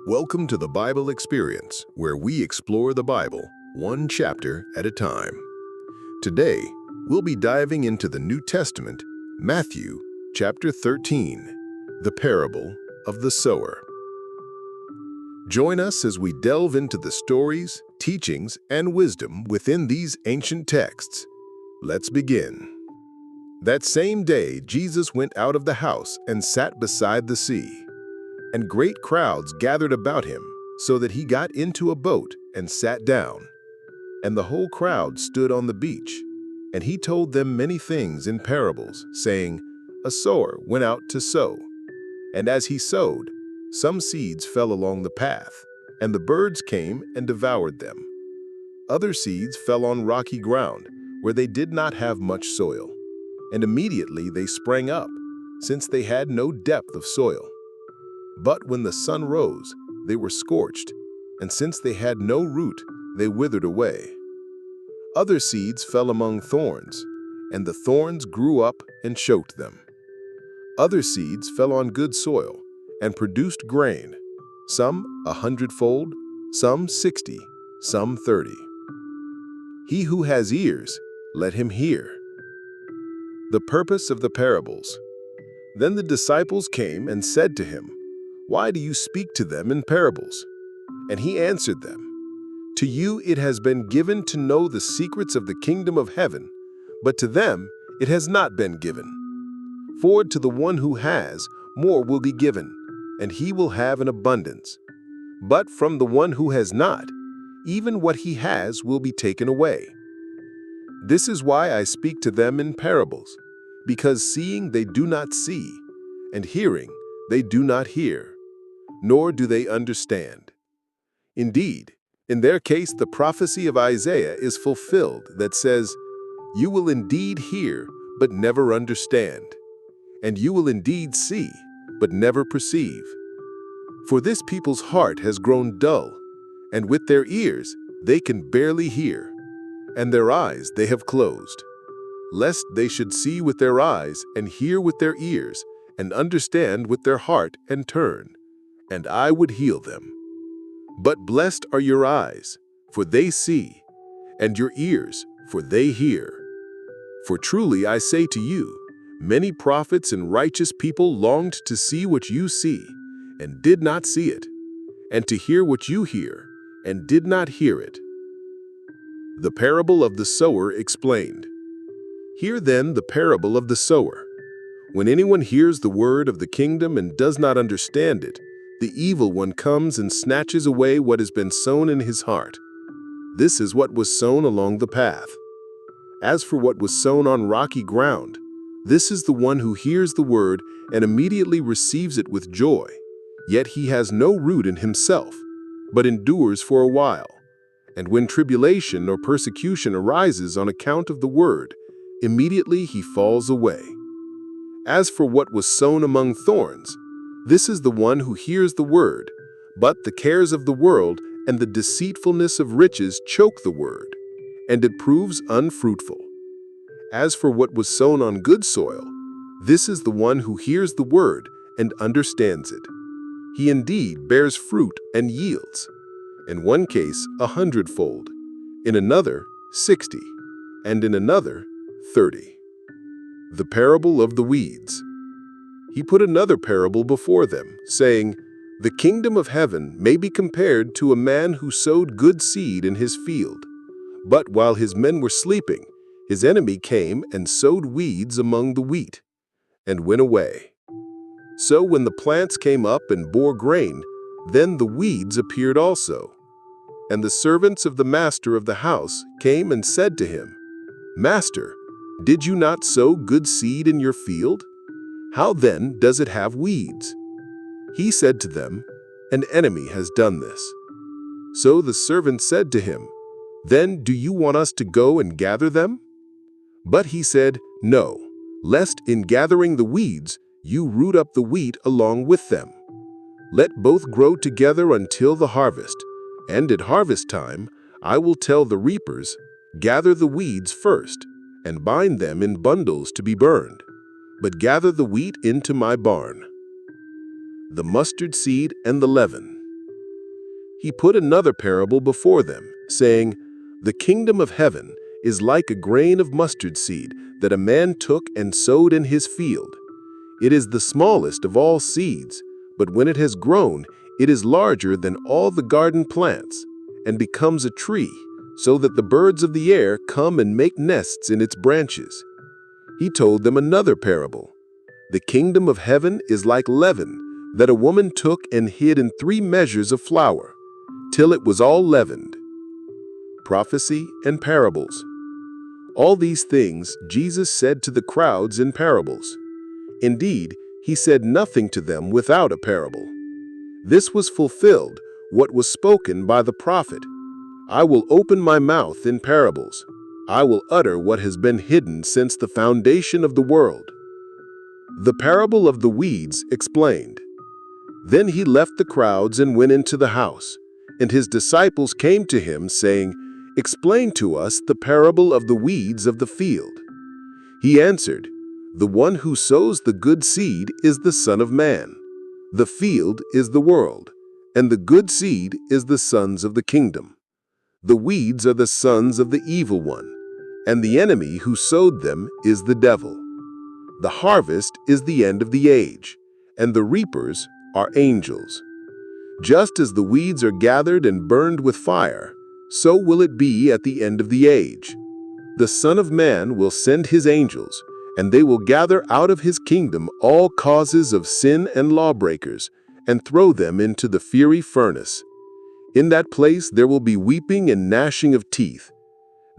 Welcome to the Bible Experience, where we explore the Bible one chapter at a time. Today, we'll be diving into the New Testament, Matthew chapter 13, the parable of the sower. Join us as we delve into the stories, teachings, and wisdom within these ancient texts. Let's begin. That same day, Jesus went out of the house and sat beside the sea. And great crowds gathered about him, so that he got into a boat and sat down. And the whole crowd stood on the beach. And he told them many things in parables, saying, A sower went out to sow. And as he sowed, some seeds fell along the path, and the birds came and devoured them. Other seeds fell on rocky ground, where they did not have much soil. And immediately they sprang up, since they had no depth of soil. But when the sun rose, they were scorched, and since they had no root, they withered away. Other seeds fell among thorns, and the thorns grew up and choked them. Other seeds fell on good soil and produced grain, some 100-fold, some 60, some 30. He who has ears, let him hear. The purpose of the parables. Then the disciples came and said to him, Why do you speak to them in parables? And he answered them, To you it has been given to know the secrets of the kingdom of heaven, but to them it has not been given. For to the one who has, more will be given, and he will have an abundance. But from the one who has not, even what he has will be taken away. This is why I speak to them in parables, because seeing they do not see, and hearing they do not hear, nor do they understand. Indeed, in their case the prophecy of Isaiah is fulfilled that says, You will indeed hear, but never understand, and you will indeed see, but never perceive. For this people's heart has grown dull, and with their ears they can barely hear, and their eyes they have closed, lest they should see with their eyes and hear with their ears, and understand with their heart and turn, and I would heal them. But blessed are your eyes, for they see, and your ears, for they hear. For truly I say to you, many prophets and righteous people longed to see what you see, and did not see it, and to hear what you hear, and did not hear it. The parable of the sower explained. Hear then the parable of the sower. When anyone hears the word of the kingdom and does not understand it, the evil one comes and snatches away what has been sown in his heart. This is what was sown along the path. As for what was sown on rocky ground, this is the one who hears the word and immediately receives it with joy. Yet he has no root in himself, but endures for a while. And when tribulation or persecution arises on account of the word, immediately he falls away. As for what was sown among thorns, this is the one who hears the word, but the cares of the world and the deceitfulness of riches choke the word, and it proves unfruitful. As for what was sown on good soil, this is the one who hears the word and understands it. He indeed bears fruit and yields, in one case 100-fold, in another 60, and in another 30. The parable of the weeds. He put another parable before them, saying, The kingdom of heaven may be compared to a man who sowed good seed in his field. But while his men were sleeping, his enemy came and sowed weeds among the wheat, and went away. So when the plants came up and bore grain, then the weeds appeared also. And the servants of the master of the house came and said to him, Master, did you not sow good seed in your field? How then does it have weeds? He said to them, An enemy has done this. So the servant said to him, Then do you want us to go and gather them? But he said, No, lest in gathering the weeds you root up the wheat along with them. Let both grow together until the harvest, and at harvest time I will tell the reapers, Gather the weeds first, and bind them in bundles to be burned, but gather the wheat into my barn. The mustard seed and the leaven. He put another parable before them, saying, "The kingdom of heaven is like a grain of mustard seed that a man took and sowed in his field. It is the smallest of all seeds, but when it has grown, it is larger than all the garden plants, and becomes a tree, so that the birds of the air come and make nests in its branches." He told them another parable. "The kingdom of heaven is like leaven that a woman took and hid in 3 measures of flour, till it was all leavened." Prophecy and parables. All these things Jesus said to the crowds in parables. Indeed, he said nothing to them without a parable. This was fulfilled, what was spoken by the prophet. "I will open my mouth in parables. I will utter what has been hidden since the foundation of the world." The parable of the weeds explained. Then he left the crowds and went into the house, and his disciples came to him, saying, "Explain to us the parable of the weeds of the field." He answered, "The one who sows the good seed is the Son of Man. The field is the world, and the good seed is the sons of the kingdom. The weeds are the sons of the evil one, and the enemy who sowed them is the devil. The harvest is the end of the age, and the reapers are angels. Just as the weeds are gathered and burned with fire, so will it be at the end of the age. The Son of Man will send his angels, and they will gather out of his kingdom all causes of sin and lawbreakers, and throw them into the fiery furnace. In that place there will be weeping and gnashing of teeth.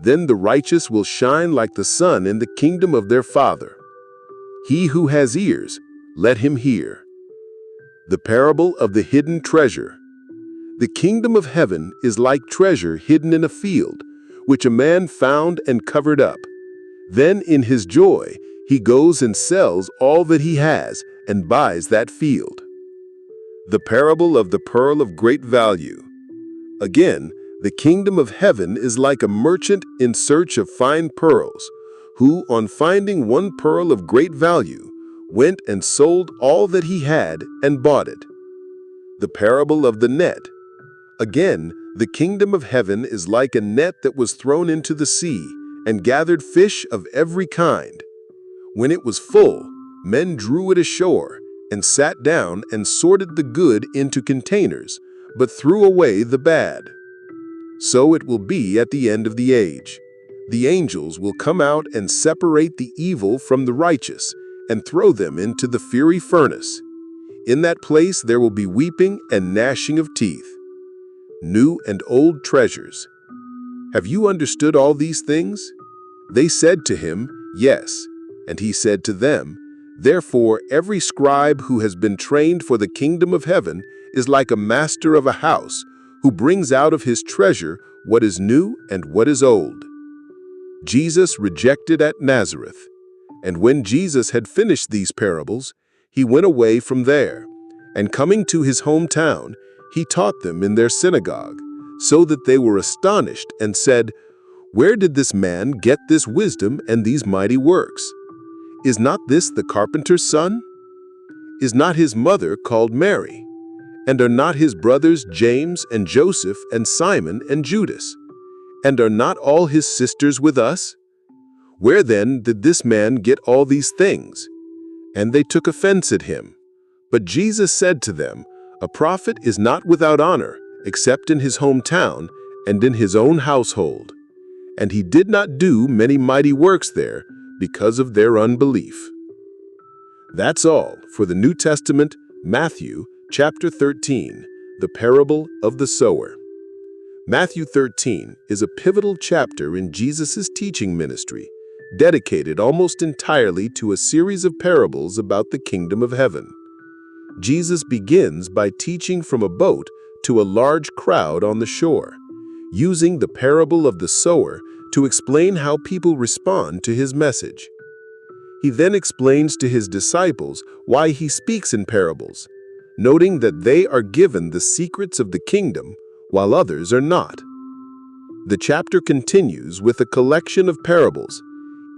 Then the righteous will shine like the sun in the kingdom of their Father. He who has ears, let him hear." The parable of the hidden treasure. The kingdom of heaven is like treasure hidden in a field, which a man found and covered up. Then in his joy, he goes and sells all that he has and buys that field. The parable of the pearl of great value. Again, the kingdom of heaven is like a merchant in search of fine pearls, who, on finding one pearl of great value, went and sold all that he had and bought it. The parable of the net. Again, the kingdom of heaven is like a net that was thrown into the sea and gathered fish of every kind. When it was full, men drew it ashore and sat down and sorted the good into containers, but threw away the bad. So it will be at the end of the age. The angels will come out and separate the evil from the righteous and throw them into the fiery furnace. In that place there will be weeping and gnashing of teeth. New and old treasures. "Have you understood all these things?" They said to him, "Yes." And he said to them, "Therefore every scribe who has been trained for the kingdom of heaven is like a master of a house, who brings out of his treasure what is new and what is old." Jesus rejected at Nazareth. And when Jesus had finished these parables, he went away from there, and coming to his hometown, he taught them in their synagogue, so that they were astonished and said, "Where did this man get this wisdom and these mighty works? Is not this the carpenter's son? Is not his mother called Mary? And are not his brothers James and Joseph and Simon and Judas? And are not all his sisters with us? Where then did this man get all these things?" And they took offense at him. But Jesus said to them, "A prophet is not without honor, except in his hometown and in his own household." And he did not do many mighty works there because of their unbelief. That's all for the New Testament, Matthew chapter 13, the parable of the sower. Matthew 13 is a pivotal chapter in Jesus' teaching ministry, dedicated almost entirely to a series of parables about the kingdom of heaven. Jesus begins by teaching from a boat to a large crowd on the shore, using the parable of the sower to explain how people respond to his message. He then explains to his disciples why he speaks in parables, noting that they are given the secrets of the kingdom while others are not. The chapter continues with a collection of parables,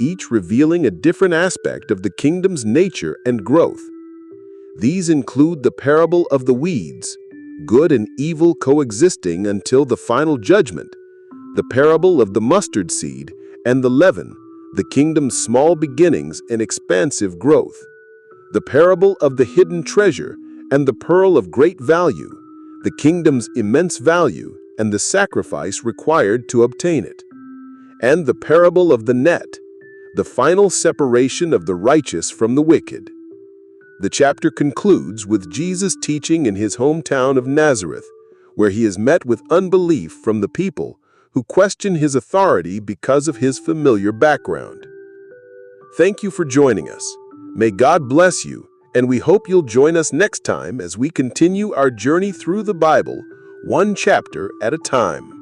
each revealing a different aspect of the kingdom's nature and growth. These include the parable of the weeds, good and evil coexisting until the final judgment, the parable of the mustard seed and the leaven, the kingdom's small beginnings and expansive growth, the parable of the hidden treasure and the pearl of great value, the kingdom's immense value and the sacrifice required to obtain it, and the parable of the net, the final separation of the righteous from the wicked. The chapter concludes with Jesus teaching in his hometown of Nazareth, where he is met with unbelief from the people who question his authority because of his familiar background. Thank you for joining us. May God bless you, and we hope you'll join us next time as we continue our journey through the Bible, one chapter at a time.